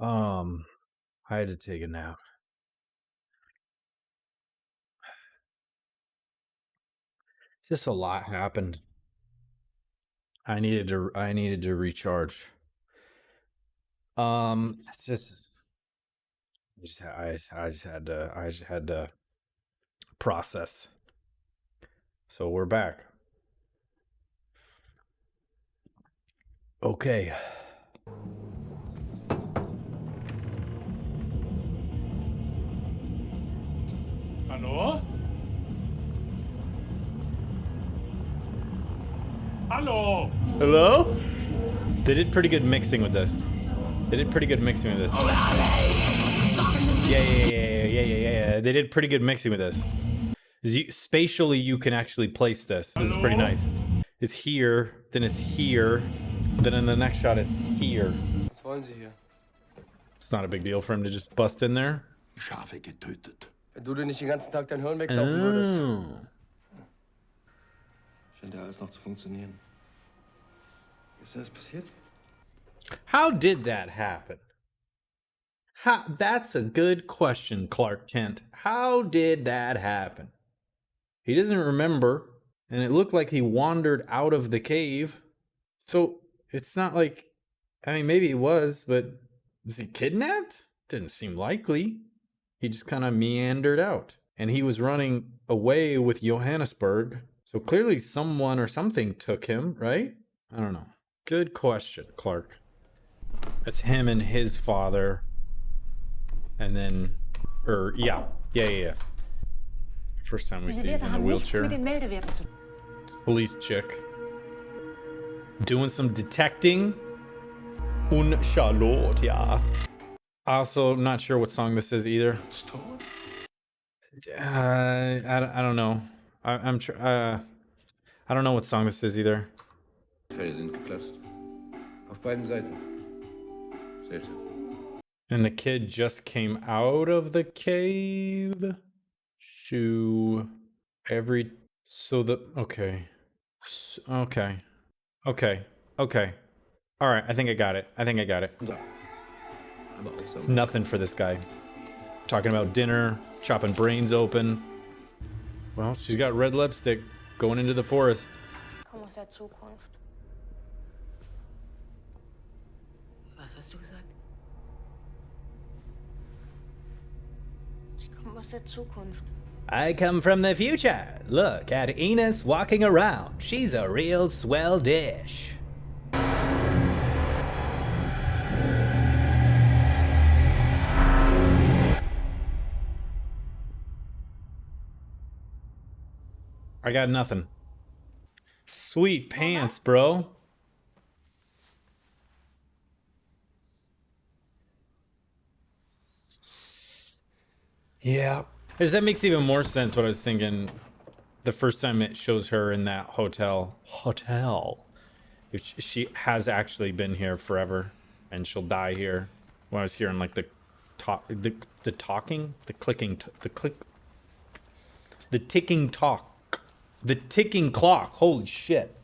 I had to take a nap. Just a lot happened. I needed to recharge. It's just I just had to process. So we're back. Okay. Hallo? Hallo? Hello? They did pretty good mixing with this. Yeah. They did pretty good mixing with this. Spatially, you can actually place this. This is pretty nice. It's here, then it's here, then in the next shot it's here. Was wollen Sie hier? It's not a big deal for him to just bust in there. Schafe getötet. Wenn du dir nicht den ganzen Tag dein Hirn wegsaufen würdest. Oh. Scheint ja alles noch zu funktionieren. Ist das passiert? How did that happen? That's a good question, Clark Kent. How did that happen? He doesn't remember, and it looked like he wandered out of the cave. So it's not like, I mean, maybe he was, but was he kidnapped? Didn't seem likely. He just kind of meandered out, and he was running away with Johannesburg. So clearly someone or something took him, right? I don't know. Good question, Clark. That's him and his father. And then, yeah. First time we see he's in the wheelchair. Police chick. Doing some detecting. Un Charlotte, yeah. Also, not sure what song this is either. I don't know. I don't know what song this is either. Fälle sind geplatzt. Auf beiden Seiten. Seltsam. And the kid just came out of the cave. Okay. All right, I think I got it. It's nothing for this guy. Talking about dinner, chopping brains open. Well, she's got red lipstick going into the forest. Komm aus der Zukunft. Was hast du gesagt? Ich komme aus der Zukunft. I come from the future. Look at Enos walking around. She's a real swell dish. I got nothing. Sweet pants, bro. Yeah. That makes even more sense what I was thinking the first time it shows her in that hotel. Which she has actually been here forever and she'll die here. When I was hearing like the ticking talk. The ticking clock. Holy shit.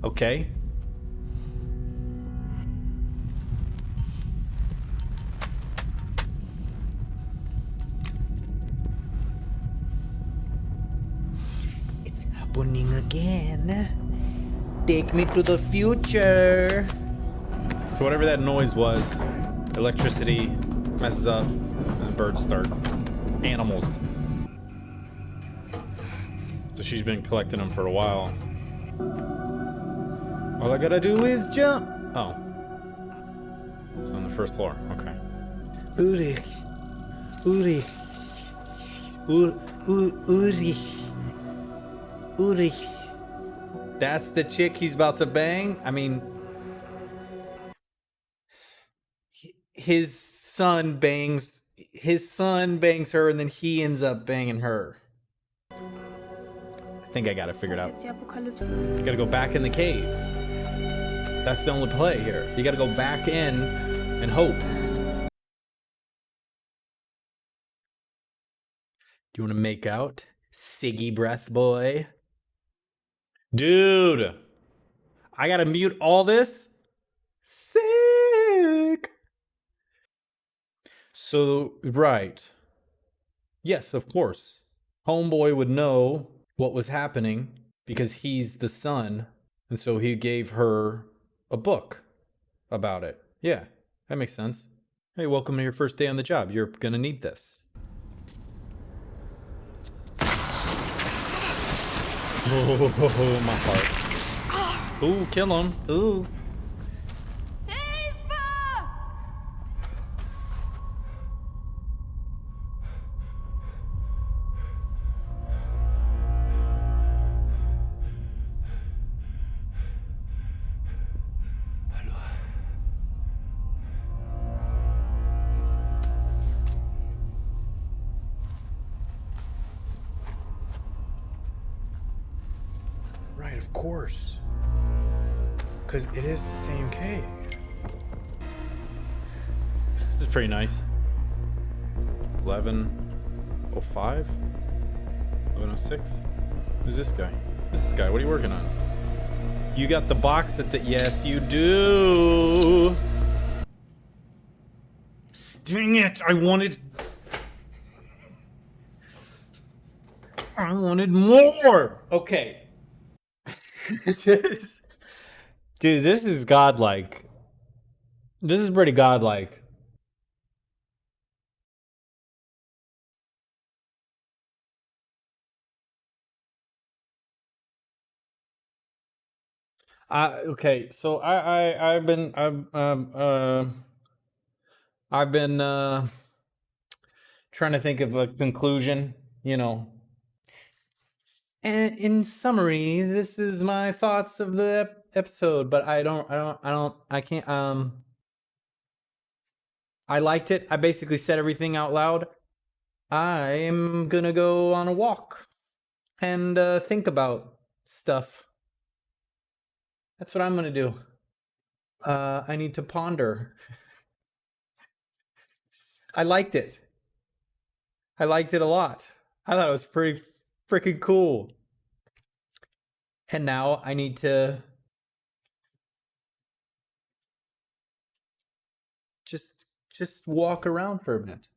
Okay. It's happening again. Take me to the future. So whatever that noise was, electricity messes up and the birds start. Animals. So she's been collecting them for a while. All I gotta do is jump. Oh. It's on the first floor. Okay. Ulrich. That's the chick he's about to bang? I mean, his son bangs her and then he ends up banging her. I think I got it figured out. You gotta go back in the cave. That's the only play here. You gotta go back in and hope. Do you want to make out, Siggy Breath Boy? Dude, I gotta mute all this? Sick! So, right. Yes, of course. Homeboy would know what was happening because he's the son, and so he gave her a book about it. Yeah, that makes sense. Hey, welcome to your first day on the job. You're gonna need this. Oh, my heart. Ooh, kill him. Ooh. Right, of course. Because it is the same cage. This is pretty nice. 11:05? 11:06? Who's this guy? Who's this guy? What are you working on? You got the box at the... Yes, you do! Dang it! I wanted more! Okay. Dude, this is godlike. This is pretty godlike. Okay, so I've been trying to think of a conclusion, you know. And in summary, this is my thoughts of the episode, but I can't, I liked it. I basically said everything out loud. I'm gonna go on a walk and think about stuff. That's what I'm gonna do. I need to ponder. I liked it. I liked it a lot. I thought it was pretty freaking cool. And now I need to just walk around for a minute.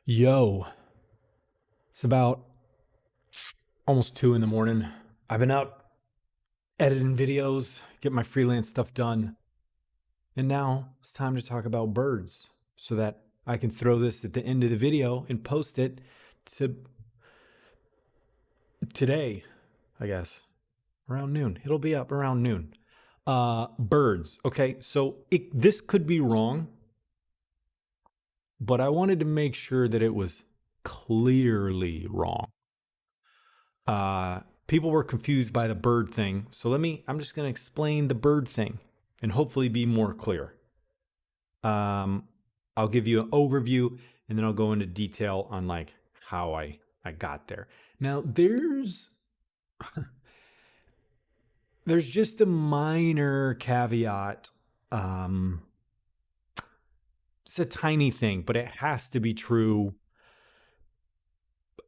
Yo, it's about almost 2 in the morning. I've been out editing videos, get my freelance stuff done. And now it's time to talk about birds so that I can throw this at the end of the video and post it to today, I guess, around noon. It'll be up around noon. Birds. Okay, so this could be wrong, but I wanted to make sure that it was clearly wrong. People were confused by the bird thing, so I'm just going to explain the bird thing and hopefully be more clear. I'll give you an overview and then I'll go into detail on like how I got there. Now there's just a minor caveat. It's a tiny thing, but it has to be true.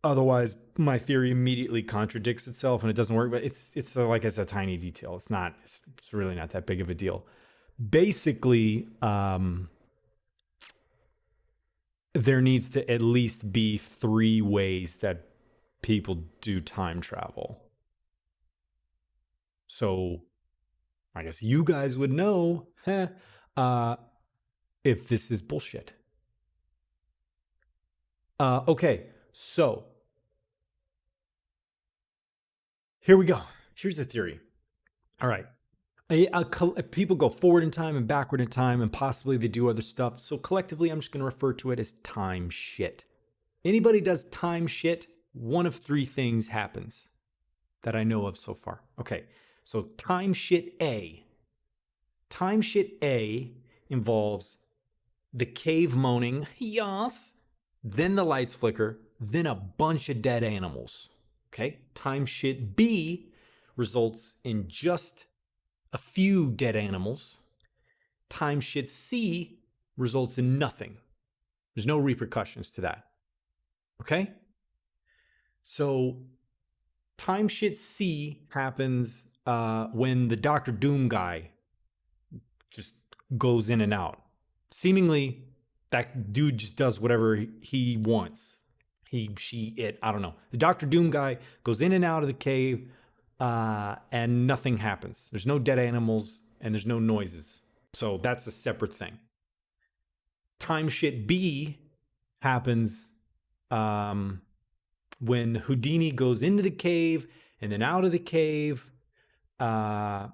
Otherwise, my theory immediately contradicts itself and it doesn't work. But it's like it's a tiny detail. It's really not that big of a deal. Basically, there needs to at least be 3 ways that people do time travel. So I guess you guys would know if this is bullshit. Okay, so here we go. Here's the theory. All right. People go forward in time and backward in time, and possibly they do other stuff. So collectively, I'm just going to refer to it as time shit. Anybody does time shit, one of 3 things happens that I know of so far. Okay, so time shit A. Time shit A involves the cave moaning, yes, then the lights flicker, then a bunch of dead animals. Okay, time shit B results in just a few dead animals. Time shit C results in nothing. There's no repercussions to that. Okay? So time shit C happens when the Doctor Doom guy just goes in and out. Seemingly, that dude just does whatever he wants. He, she, it, I don't know. The Doctor Doom guy goes in and out of the cave and nothing happens. There's no dead animals and there's no noises. So that's a separate thing. Time shit B happens when Houdini goes into the cave and then out of the cave, and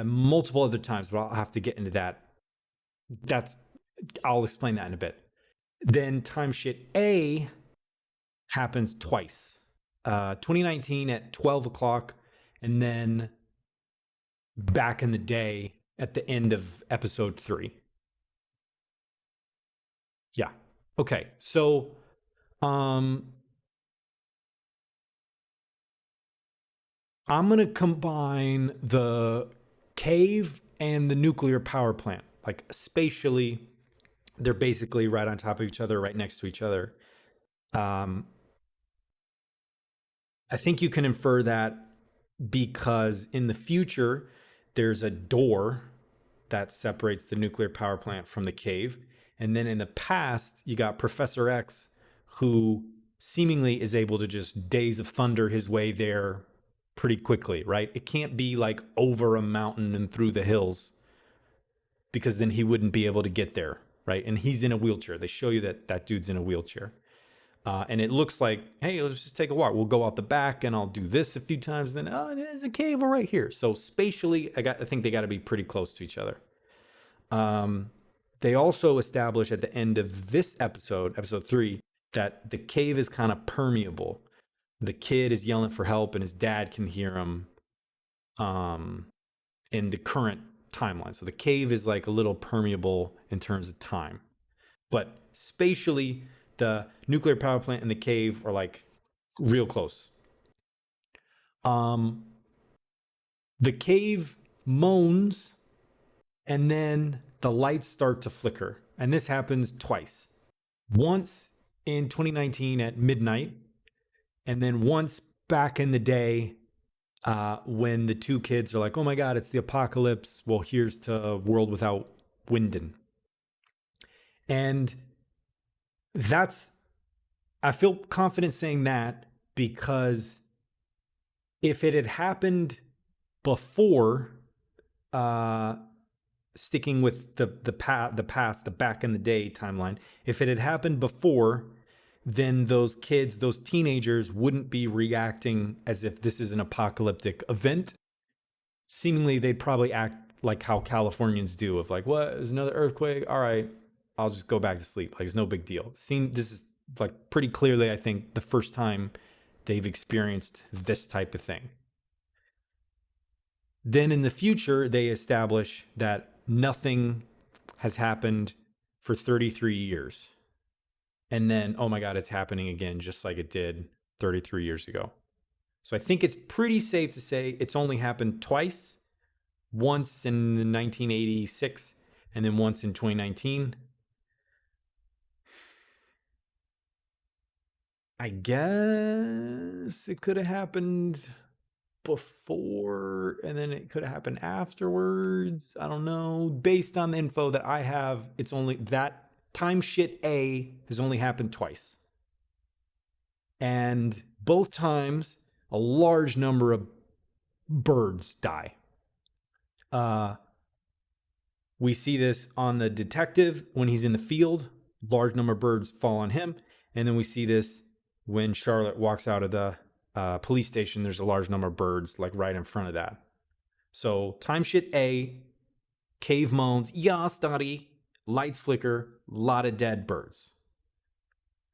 multiple other times, but I'll have to get into that. I'll explain that in a bit. Then time shit A happens twice. 2019 at 12 o'clock, and then back in the day at the end of episode 3. Yeah. Okay. So, I'm going to combine the cave and the nuclear power plant. Like spatially, they're basically right on top of each other, right next to each other. I think you can infer that because in the future, there's a door that separates the nuclear power plant from the cave. And then in the past, you got Professor X, who seemingly is able to just Days of Thunder his way there pretty quickly, right? It can't be like over a mountain and through the hills, because then he wouldn't be able to get there, right? And he's in a wheelchair. They show you that that dude's in a wheelchair. And it looks like, hey, let's just take a walk. We'll go out the back and I'll do this a few times. Then, oh, there's a cave right here. So spatially, I think they got to be pretty close to each other. They also establish at the end of this episode, episode 3, that the cave is kind of permeable. The kid is yelling for help and his dad can hear him in the current timeline. So the cave is like a little permeable in terms of time. But spatially, the nuclear power plant and the cave are like real close. The cave moans and then the lights start to flicker. And this happens twice. Once in 2019 at midnight, and then once back in the day when the two kids are like, oh my God, it's the apocalypse. Well, here's to a world without Wyndon. And I feel confident saying that because if it had happened before, sticking with the past, the back in the day timeline, if it had happened before, then those kids, those teenagers wouldn't be reacting as if this is an apocalyptic event. Seemingly, they'd probably act like how Californians do, of like, what, there's another earthquake? All right, I'll just go back to sleep. Like, it's no big deal. This is like pretty clearly, I think, the first time they've experienced this type of thing. Then in the future, they establish that nothing has happened for 33 years. And then, oh my God, it's happening again, just like it did 33 years ago. So I think it's pretty safe to say it's only happened twice, once in 1986 and then once in 2019. I guess it could have happened before and then it could have happened afterwards. I don't know. Based on the info that I have, it's only that time shit A has only happened twice. And both times, a large number of birds die. We see this on the detective when he's in the field. Large number of birds fall on him. And then we see this when Charlotte walks out of the police station. There's a large number of birds like right in front of that. So time shit A, cave moans, yeah, study, lights flicker, a lot of dead birds.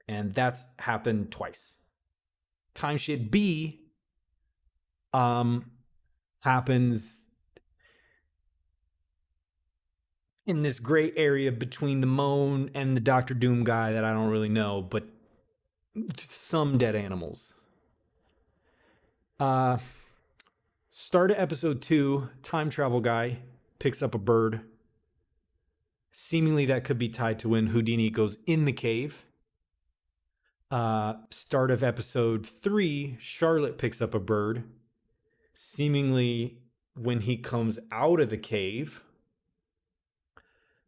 And that's happened twice. Time shit B happens in this gray area between the moan and the Dr. Doom guy that I don't really know, but some dead animals. Start of episode 2, time travel guy picks up a bird. Seemingly that could be tied to when Houdini goes in the cave. Start of episode 3, Charlotte picks up a bird. Seemingly when he comes out of the cave.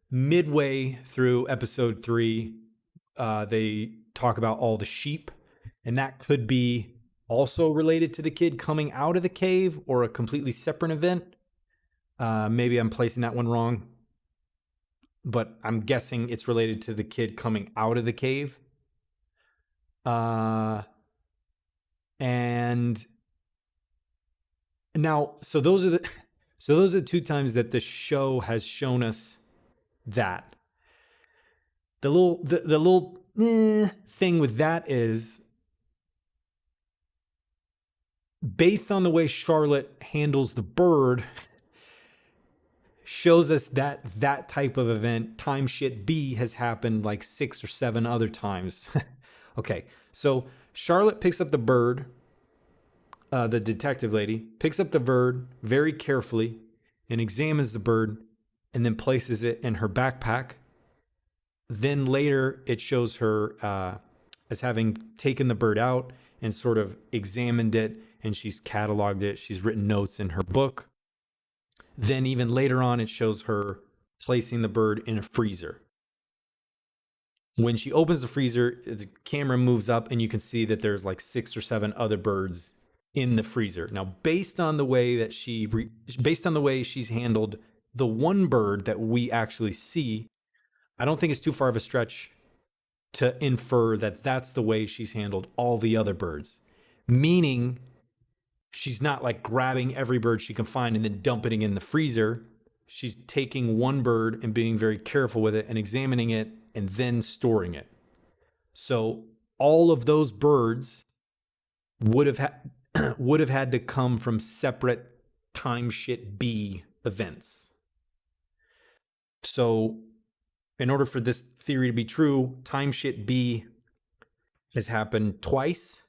Midway through episode 3, they talk about all the sheep, and that could be also related to the kid coming out of the cave or a completely separate event. Maybe I'm placing that one wrong, but I'm guessing it's related to the kid coming out of the cave. And now, so those are the 2 times that the show has shown us that. The little thing with that is, based on the way Charlotte handles the bird, shows us that type of event, time shit B, has happened like 6 or 7 other times. Okay, so Charlotte picks up the bird, the detective lady picks up the bird very carefully and examines the bird and then places it in her backpack. Then later it shows her as having taken the bird out and sort of examined it, and she's cataloged it. She's written notes in her book. Then even later on, it shows her placing the bird in a freezer. When she opens the freezer, the camera moves up and you can see that there's like 6 or 7 other birds in the freezer. Now, based on the way that she's handled the one bird that we actually see, I don't think it's too far of a stretch to infer that that's the way she's handled all the other birds. Meaning, she's not like grabbing every bird she can find and then dumping it in the freezer. She's taking one bird and being very careful with it and examining it and then storing it. So all of those birds would have had to come from separate time shit B events. So in order for this theory to be true, time shit B has happened twice.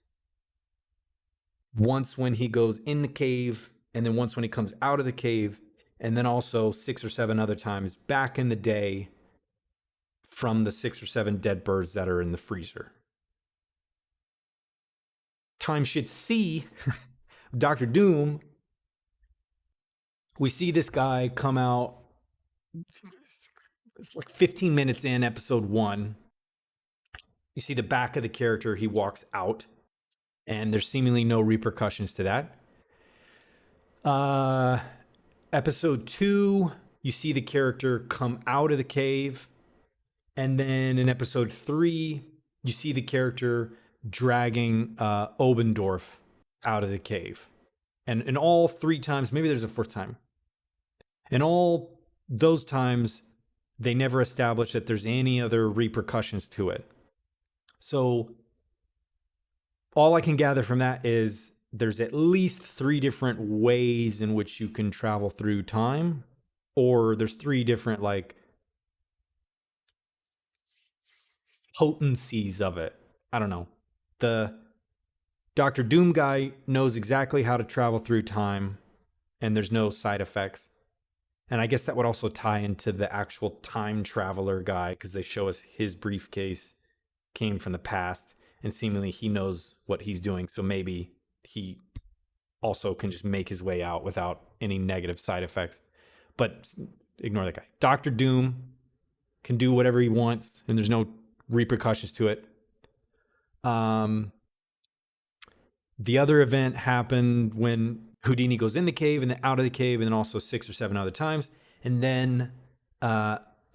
Once when he goes in the cave, and then once when he comes out of the cave, and then also 6 or 7 other times back in the day from the 6 or 7 dead birds that are in the freezer. Time shit C, Dr. Doom, we see this guy come out, it's like 15 minutes in episode 1. You see the back of the character, he walks out, and there's seemingly no repercussions to that. Episode 2, you see the character come out of the cave. And then in episode 3, you see the character dragging Obendorf out of the cave. And in all 3 times, maybe there's a 4th time. In all those times, they never establish that there's any other repercussions to it. So all I can gather from that is there's at least 3 different ways in which you can travel through time, or there's 3 different like potencies of it. I don't know. The Dr. Doom guy knows exactly how to travel through time, and there's no side effects. And I guess that would also tie into the actual time traveler guy, because they show us his briefcase came from the past, and seemingly he knows what he's doing. So maybe he also can just make his way out without any negative side effects. But ignore that guy. Dr. Doom can do whatever he wants, and there's no repercussions to it. The other event happened when Houdini goes in the cave and then out of the cave, and then also 6 or 7 other times. And then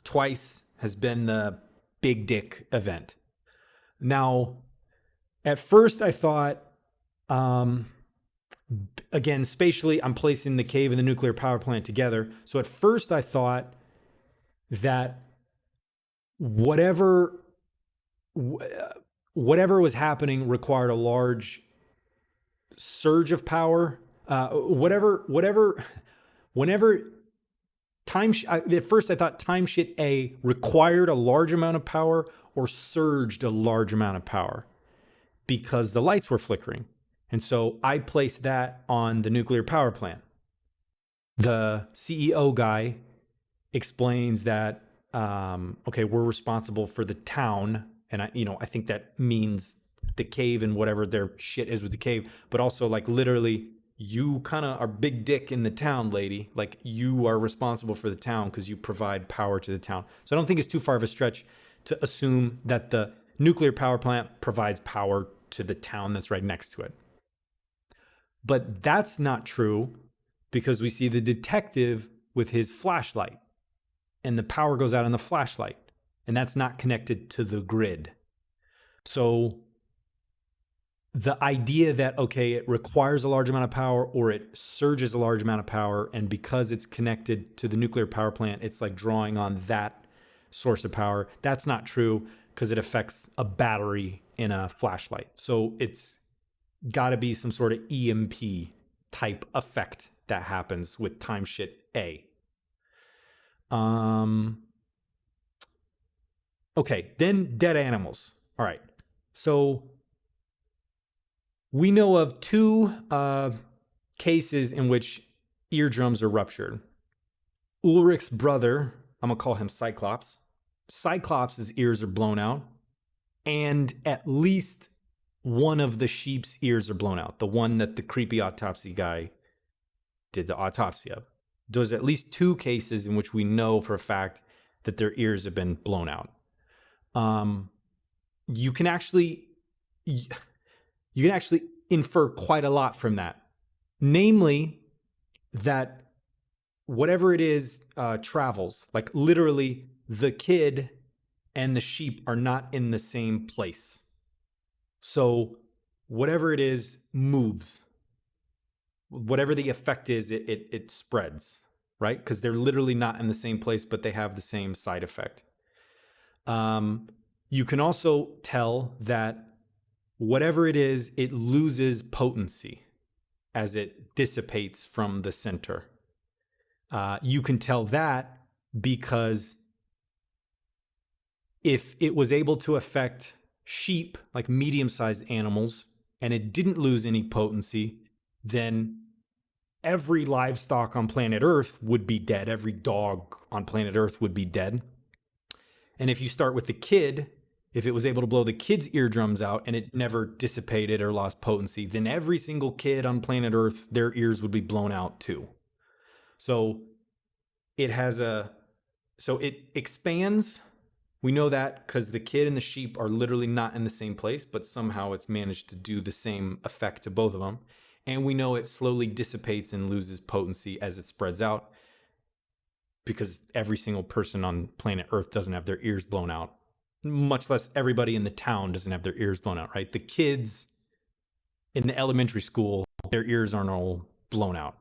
twice has been the big dick event. Now, at first I thought, again, spatially, I'm placing the cave and the nuclear power plant together. So at first I thought that whatever was happening required a large surge of power. Whenever time, at first I thought time shit A required a large amount of power or surged a large amount of power because the lights were flickering. And so I place that on the nuclear power plant. The CEO guy explains that, okay, we're responsible for the town. And I think that means the cave and whatever their shit is with the cave, but also like literally you kind of are big dick in the town, lady. Like you are responsible for the town because you provide power to the town. So I don't think it's too far of a stretch to assume that the nuclear power plant provides power to the town that's right next to it. But that's not true because we see the detective with his flashlight and the power goes out on the flashlight and that's not connected to the grid. So the idea that, okay, it requires a large amount of power or it surges a large amount of power, and because it's connected to the nuclear power plant, it's like drawing on that source of power. That's not true because it affects a battery in a flashlight. So it's got to be some sort of EMP type effect that happens with time shit A. Okay, then dead animals. All right. So we know of two cases in which eardrums are ruptured. Ulrich's brother, I'm going to call him Cyclops. Cyclops' ears are blown out. And at least one of the sheep's ears are blown out. The one that the creepy autopsy guy did the autopsy of. There's at least two cases in which we know for a fact that their ears have been blown out. You can actually infer quite a lot from that. Namely, that whatever it is travels. Like literally, the kid and the sheep are not in the same place. So whatever it is moves. Whatever the effect is, it spreads, right? Because they're literally not in the same place, but they have the same side effect. You can also tell that whatever it is, it loses potency as it dissipates from the center. You can tell that because if it was able to affect sheep, like medium-sized animals, and it didn't lose any potency, then every livestock on planet Earth would be dead. Every dog on planet Earth would be dead. And if you start with the kid, if it was able to blow the kid's eardrums out and it never dissipated or lost potency, then every single kid on planet Earth, their ears would be blown out too. So it expands. We know that because the kid and the sheep are literally not in the same place, but somehow it's managed to do the same effect to both of them. And we know it slowly dissipates and loses potency as it spreads out because every single person on planet Earth doesn't have their ears blown out, much less everybody in the town doesn't have their ears blown out, right? The kids in the elementary school, their ears aren't all blown out.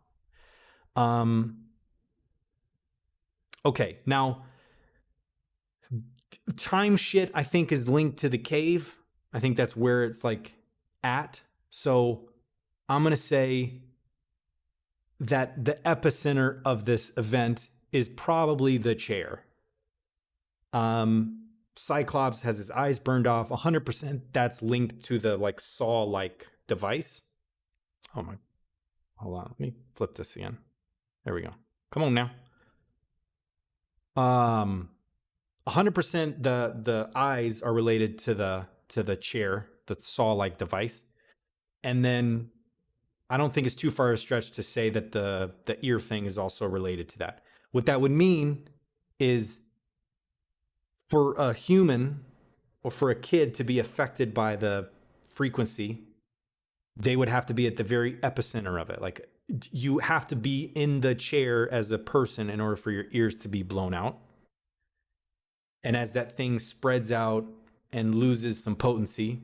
Okay, now time shit I think is linked to the cave. I think that's where it's like at. So I'm going to say that the epicenter of this event is probably the chair. Cyclops has his eyes burned off. 100% that's linked to the like saw-like device. Oh my, hold on. Let me flip this again. There we go. Come on now. 100% the eyes are related to the chair, the saw-like device. And then I don't think it's too far a stretch to say that the ear thing is also related to that. What that would mean is for a human or for a kid to be affected by the frequency, they would have to be at the very epicenter of it. Like you have to be in the chair as a person in order for your ears to be blown out. And as that thing spreads out and loses some potency,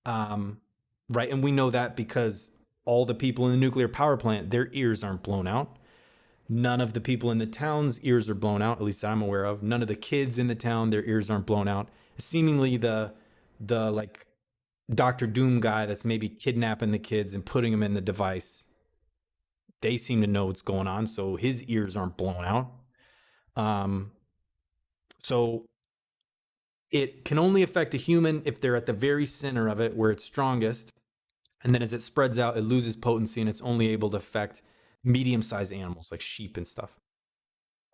right? And we know that because all the people in the nuclear power plant, their ears aren't blown out. None of the people in the town's ears are blown out, at least I'm aware of. None of the kids in the town, their ears aren't blown out. Seemingly the like Dr. Doom guy that's maybe kidnapping the kids and putting them in the device, they seem to know what's going on, so his ears aren't blown out. So it can only affect a human if they're at the very center of it where it's strongest. And then as it spreads out, it loses potency and it's only able to affect medium-sized animals like sheep and stuff.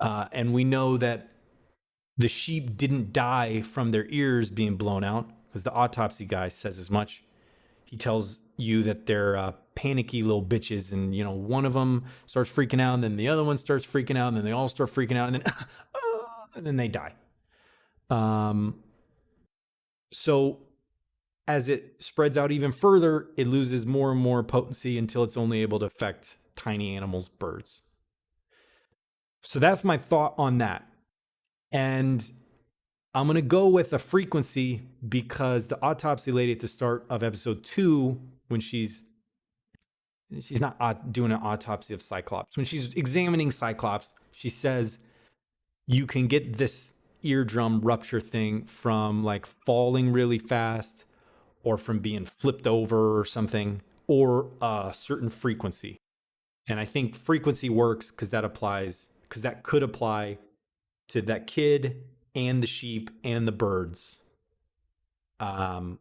And we know that the sheep didn't die from their ears being blown out, because the autopsy guy says as much. He tells you that they're panicky little bitches, and one of them starts freaking out, and then the other one starts freaking out, and then they all start freaking out, and then and then they die. So as it spreads out even further, it loses more and more potency until it's only able to affect tiny animals, birds. So that's my thought on that. And I'm going to go with a frequency because the autopsy lady at the start of episode 2, when she's not doing an autopsy of Cyclops, when she's examining Cyclops, she says you can get this eardrum rupture thing from like falling really fast or from being flipped over or something, or a certain frequency. And I think frequency works because that could apply to that kid and the sheep and the birds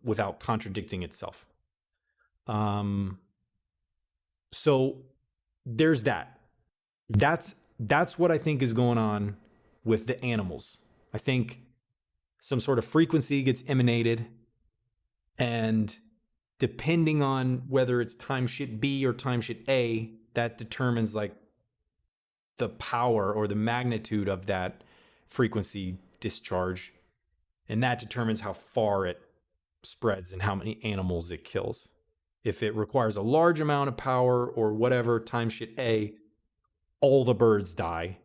without contradicting itself. So there's that. That's what I think is going on with the animals. I think some sort of frequency gets emanated, and depending on whether it's time shit B or time shit A, that determines like the power or the magnitude of that frequency discharge, and that determines how far it spreads and how many animals it kills. If it requires a large amount of power or whatever, time shit A, all the birds die.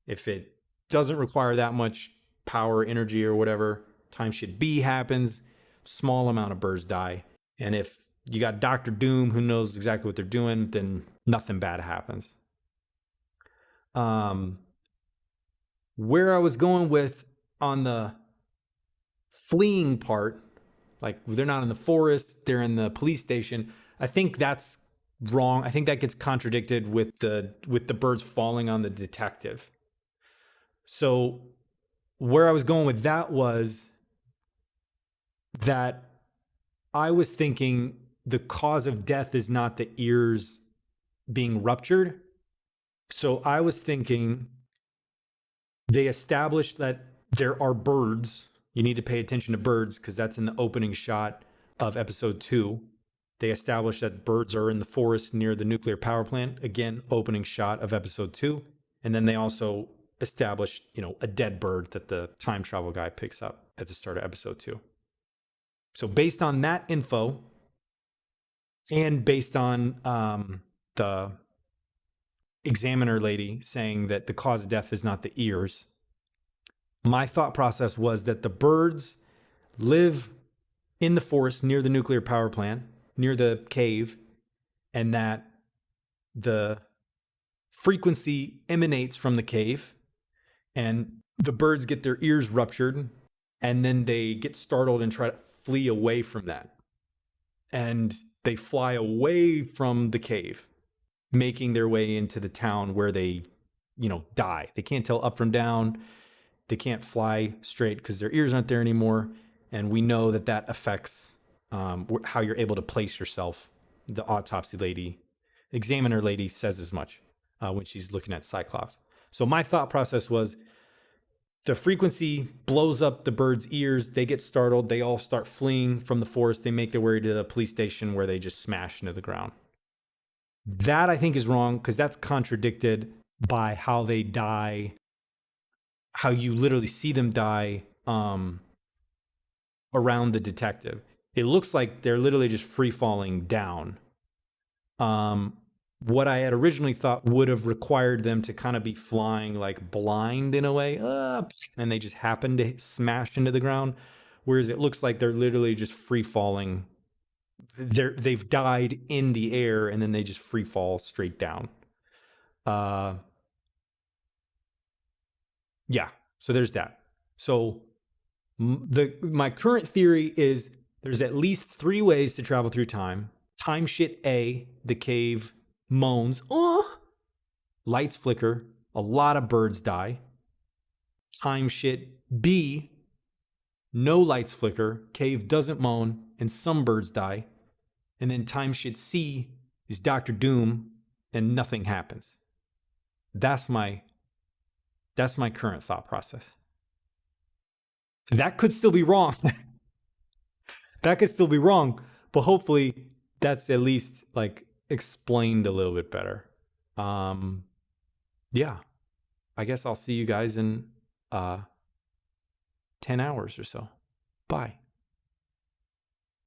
If it doesn't require that much power, energy, or whatever, time shit B happens, small amount of birds die. And if you got Dr. Doom who knows exactly what they're doing, then nothing bad happens. Where I was going with on the fleeing part, like they're not in the forest, they're in the police station. I think that's wrong. I think that gets contradicted with the birds falling on the detective. So where I was going with that was that I was thinking the cause of death is not the ears being ruptured. So I was thinking they established that there are birds. You need to pay attention to birds because that's in the opening shot of episode 2. They established that birds are in the forest near the nuclear power plant. Again, opening shot of episode 2. And then they also established, a dead bird that the time travel guy picks up at the start of episode 2. So based on that info and based on the examiner lady saying that the cause of death is not the ears, my thought process was that the birds live in the forest near the nuclear power plant, near the cave, and that the frequency emanates from the cave, and the birds get their ears ruptured, and then they get startled and try to flee away from that. And they fly away from the cave, making their way into the town where they, die. They can't tell up from down. They can't fly straight because their ears aren't there anymore. And we know that affects how you're able to place yourself. The autopsy lady, examiner lady says as much when she's looking at Cyclops. So my thought process was the frequency blows up the bird's ears. They get startled. They all start fleeing from the forest. They make their way to the police station where they just smash into the ground. That I think is wrong because that's contradicted by how they die, how you literally see them die around the detective. It looks like they're literally just free falling down. What I had originally thought would have required them to kind of be flying like blind in a way, and they just happen to smash into the ground. Whereas it looks like they're literally just free falling. They've died in the air and then they just free fall straight down. Yeah, so there's that. So my current theory is there's at least 3 ways to travel through time. Time shit A, the cave moans, lights flicker, a lot of birds die. Time shit B, no lights flicker, cave doesn't moan, and some birds die. and then timeshift C is Doctor Doom, and nothing happens. That's my current thought process. That could still be wrong. That could still be wrong, but hopefully that's at least like explained a little bit better. Yeah. I guess I'll see you guys in 10 hours or so. Bye.